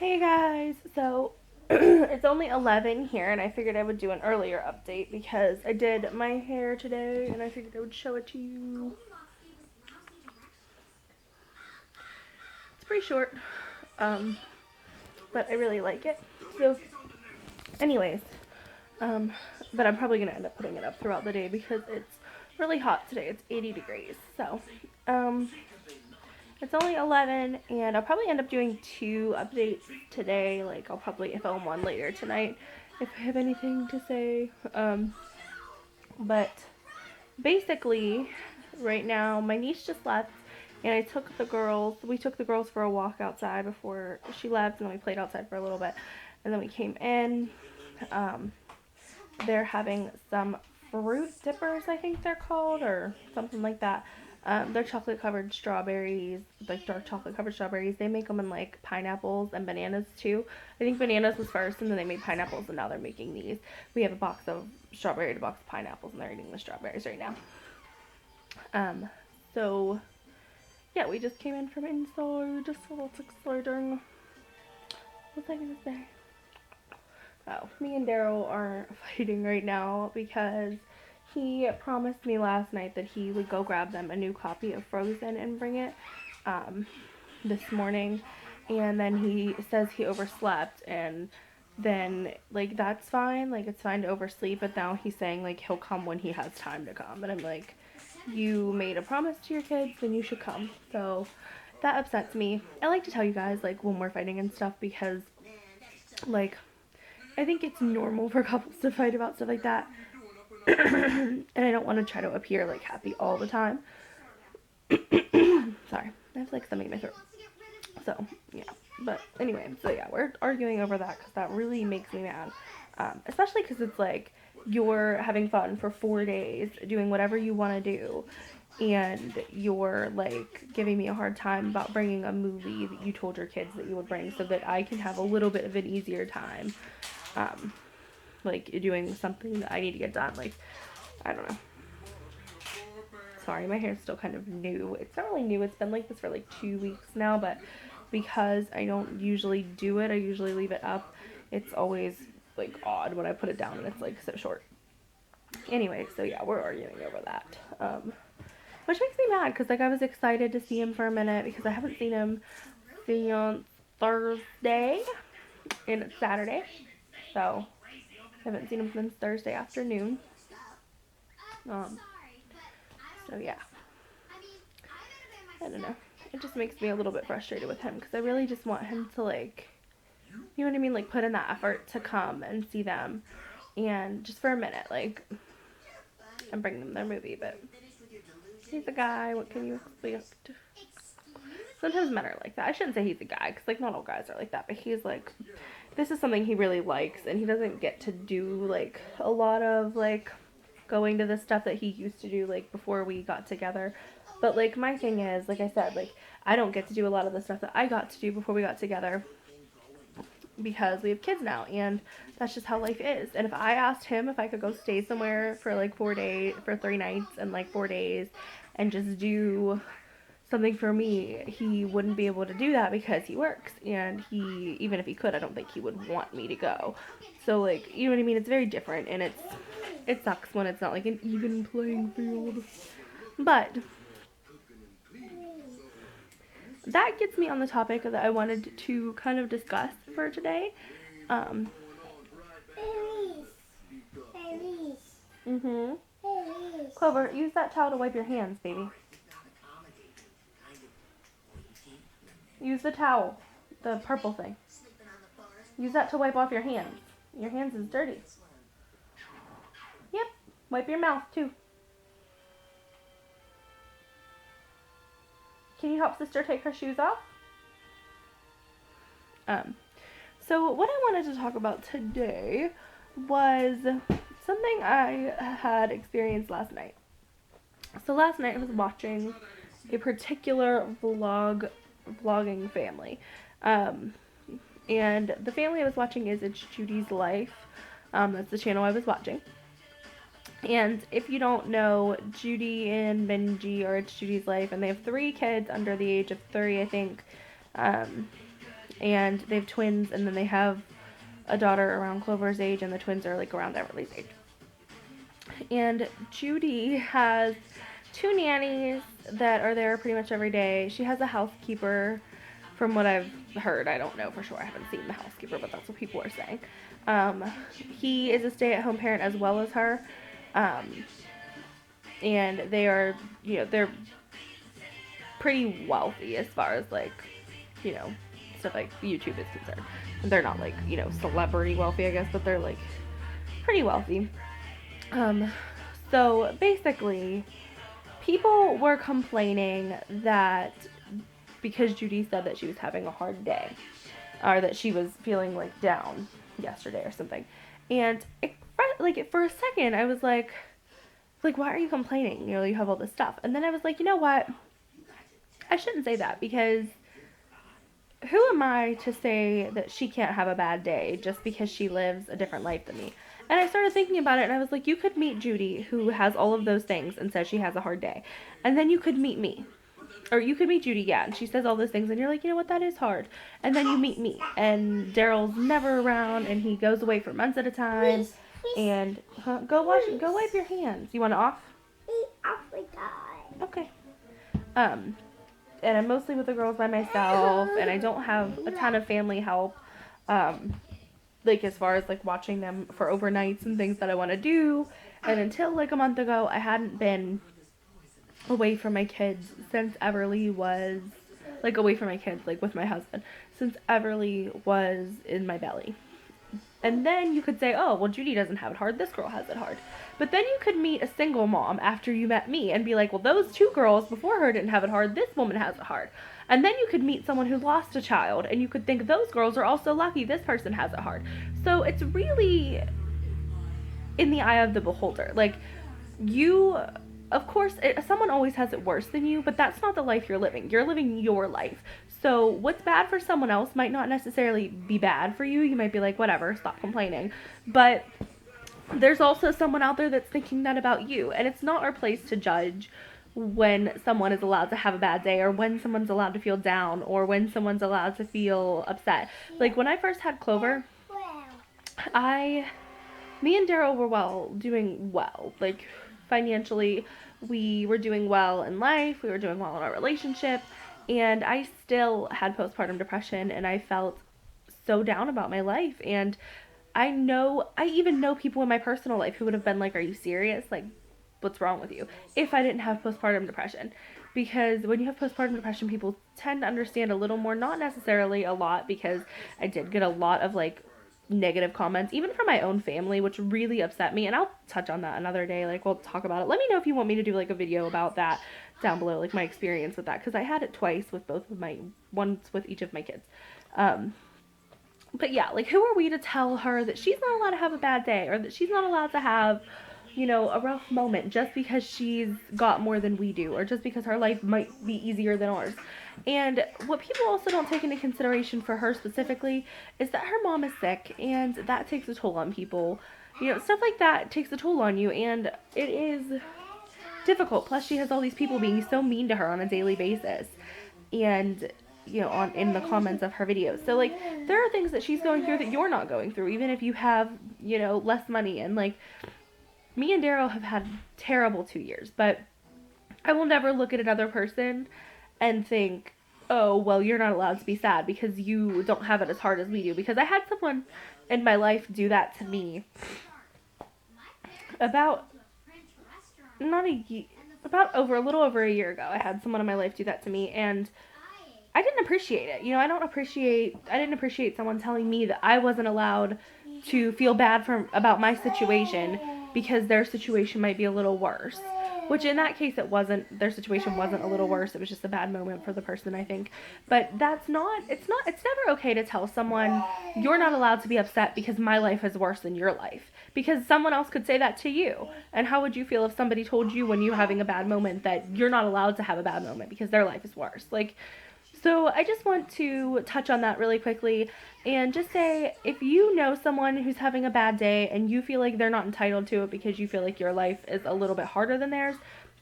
Hey guys, so it's only 11 here, and I figured I would do an earlier update because I did my hair today, and I figured I would show it to you. It's pretty short, um, but I really like it. So, anyways, um, but I'm probably gonna end up putting it up throughout the day because it's really hot today. It's 80 degrees, so um, it's only 11, and I'll probably end up doing two updates today. Like, I'll probably film one later tonight if I have anything to say. But basically, right now, my niece just left, and we took the girls for a walk outside before she left, and then we played outside for a little bit, and then we came in. Um, they're having some fruit dippers, I think they're called, or something like that. They're chocolate covered strawberries, like dark chocolate covered strawberries. They make them in like pineapples and bananas too. I think bananas was first, and then they made pineapples, and now they're making these. We have a box of strawberry and a box of pineapples, and they're eating the strawberries right now. Um, so yeah, we just came in from inside, just a little exciting. What's I gonna say? Oh, me and Daryl are fighting right now because he promised me last night that he would go grab them a new copy of Frozen and bring it um, this morning. And then he says he overslept, and then, like, that's fine. Like, it's fine to oversleep, but now he's saying, like, he'll come when he has time to come. And I'm like, you made a promise to your kids, then you should come. So that upsets me. I like to tell you guys, like, when we're fighting and stuff because, like, I think it's normal for couples to fight about stuff like that. And I don't want to try to appear like happy all the time. Sorry, I have like something in my throat. So yeah, but anyway, so yeah, we're arguing over that because that really makes me mad. Especially because it's like you're having fun for 4 days, doing whatever you want to do, and you're like giving me a hard time about bringing a movie that you told your kids that you would bring so that I can have a little bit of an easier time. Um, like doing something that I need to get done. Like, I don't know. Sorry, my hair's still kind of new. It's not really new. It's been like this for like 2 weeks now, but because I don't usually do it, I usually leave it up. It's always like odd when I put it down and it's like so short. Anyway, so yeah, we're arguing over that. Which makes me mad because like I was excited to see him for a minute because I haven't seen him since Thursday and it's Saturday. So I haven't seen him since Thursday afternoon. Um, so yeah, I don't know. It just makes me a little bit frustrated with him because I really just want him to like, you know what I mean, like put in that effort to come and see them, and just for a minute, like, and bring them their movie. But he's a guy. What can you expect? Sometimes men are like that. I shouldn't say he's a guy because like not all guys are like that, but he's like, this is something he really likes, and he doesn't get to do like a lot of like going to the stuff that he used to do like before we got together. But like my thing is, like I said, like I don't get to do a lot of the stuff that I got to do before we got together because we have kids now, and that's just how life is. And if I asked him if I could go stay somewhere for like 4 days, for 3 nights and like 4 days, and just do something for me, he wouldn't be able to do that because he works, and he, even if he could, I don't think he would want me to go. So like, you know what I mean? It's very different, and it sucks when it's not like an even playing field. But that gets me on the topic that I wanted to kind of discuss for today. Um, mhm. Clover, use that towel to wipe your hands, baby. Use the towel, the purple thing. Use that to wipe off your hands. Your hands is dirty. Yep. Wipe your mouth too. Can you help sister take her shoes off? Um, so what I wanted to talk about today was something I had experienced last night. So last night I was watching a particular vlogging family. Um, and the family I was watching is It's Judy's Life. That's the channel I was watching. And if you don't know, Judy and Benji are It's Judy's Life, and they have 3 kids under the age of 3, I think. Um, and they have twins, and then they have a daughter around Clover's age, and the twins are like around Everly's age. And Judy has 2 nannies that are there pretty much every day. She has a housekeeper, from what I've heard. I don't know for sure. I haven't seen the housekeeper, but that's what people are saying. He is a stay-at-home parent as well as her. And they are, they're pretty wealthy as far as, like, stuff like YouTube is concerned. They're not, like, celebrity wealthy, I guess, but they're, like, pretty wealthy. So basically, people were complaining that because Judy said that she was having a hard day, or that she was feeling, like, down yesterday or something. And for a second, I was like, why are you complaining? You have all this stuff. And then I was like, you know what? I shouldn't say that, because who am I to say that she can't have a bad day just because she lives a different life than me? And I started thinking about it, and I was like, you could meet Judy, who has all of those things and says she has a hard day. And then you could meet me. Or you could meet Judy, yeah, and she says all those things, and you're like, you know what, that is hard. And then you meet me, and Daryl's never around, and he goes away for months at a time. And go wipe your hands. You want it off? Okay. And I'm mostly with the girls by myself, and I don't have a ton of family help. Like, as far as, like, watching them for overnights and things that I want to do. And until, like, a month ago, I hadn't been away from my kids since Everly was, like, away from my kids, like, with my husband, since Everly was in my belly. And then you could say, oh, well, Judy doesn't have it hard, this girl has it hard. But then you could meet a single mom after you met me and be like, well, those 2 girls before her didn't have it hard, this woman has it hard. And then you could meet someone who lost a child, and you could think those girls are also lucky, this person has it hard. So it's really in the eye of the beholder. Like, of course, someone always has it worse than you, but that's not the life you're living. You're living your life. So what's bad for someone else might not necessarily be bad for you. You might be like, whatever, stop complaining. But there's also someone out there that's thinking that about you. And it's not our place to judge when someone is allowed to have a bad day, or when someone's allowed to feel down, or when someone's allowed to feel upset. Like, when I first had Clover, me and Daryl were doing well. Like, financially, we were doing well in life, we were doing well in our relationship, and I still had postpartum depression, and I felt so down about my life. And I even know people in my personal life who would have been like, are you serious? Like, what's wrong with you? If I didn't have postpartum depression. Because when you have postpartum depression, people tend to understand a little more, not necessarily a lot, because I did get a lot of, like, negative comments, even from my own family, which really upset me. And I'll touch on that another day. Like, we'll talk about it. Let me know if you want me to do, like, a video about that down below, like, my experience with that, because I had it twice with once with each of my kids. But yeah, like, who are we to tell her that she's not allowed to have a bad day, or that she's not allowed to have, a rough moment just because she's got more than we do, or just because her life might be easier than ours. And what people also don't take into consideration for her specifically is that her mom is sick, and that takes a toll on people. Stuff like that takes a toll on you, and it is difficult. Plus, she has all these people being so mean to her on a daily basis, and in the comments of her videos. So, like, there are things that she's going through that you're not going through, even if you have, less money. And, like, me and Daryl have had terrible 2 years, but I will never look at another person and think, oh, well, you're not allowed to be sad because you don't have it as hard as we do. Because I had someone in my life do that to me about a little over a year ago. I had someone in my life do that to me, and I didn't appreciate it. I didn't appreciate someone telling me that I wasn't allowed to feel bad about my situation because their situation might be a little worse. Which in that case, their situation wasn't a little worse. It was just a bad moment for the person, I think. But it's never okay to tell someone, you're not allowed to be upset because my life is worse than your life. Because someone else could say that to you. And how would you feel if somebody told you when you're having a bad moment that you're not allowed to have a bad moment because their life is worse? So I just want to touch on that really quickly and just say, if you know someone who's having a bad day and you feel like they're not entitled to it because you feel like your life is a little bit harder than theirs,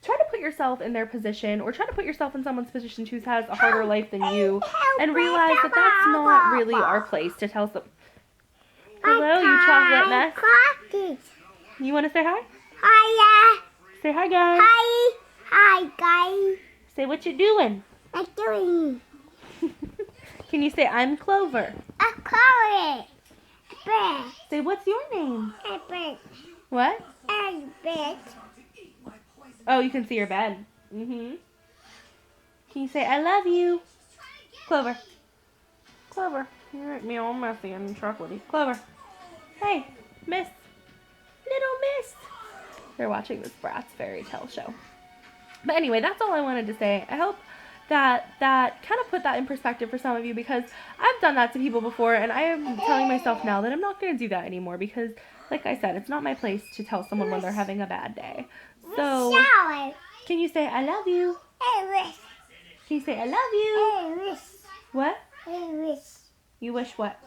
try to put yourself in their position, or try to put yourself in someone's position who has a harder life than you, and realize that that's not really our place to tell some. Hello, you chocolate mess. You want to say hi? Hiya. Say hi, guys. Hi. Hi, guys. Say what you doing. I'm doing Can you say I'm Clover? a color. Bed. Say what's your name? A bed. What? A bed. Oh, you can see your bed. Can you say I love you? Clover. Clover. You make me all messy and chocolatey. Clover. Hey, miss. Little miss. They're watching this Bratz fairy tale show. But anyway, that's all I wanted to say. I hope that kind of put that in perspective for some of you, because I've done that to people before, and I am telling myself now that I'm not going to do that anymore, because like I said, it's not my place to tell someone when they're having a bad day. So, can you say I love you? Can you say I love you? What? You wish what?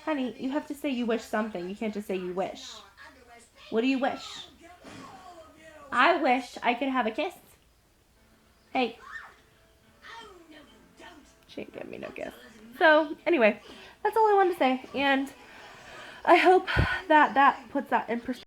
Honey, you have to say you wish something. You can't just say you wish. What do you wish? I wish I could have a kiss. Hey. She ain't giving me no kiss. So, anyway, that's all I wanted to say. And I hope that puts that in perspective.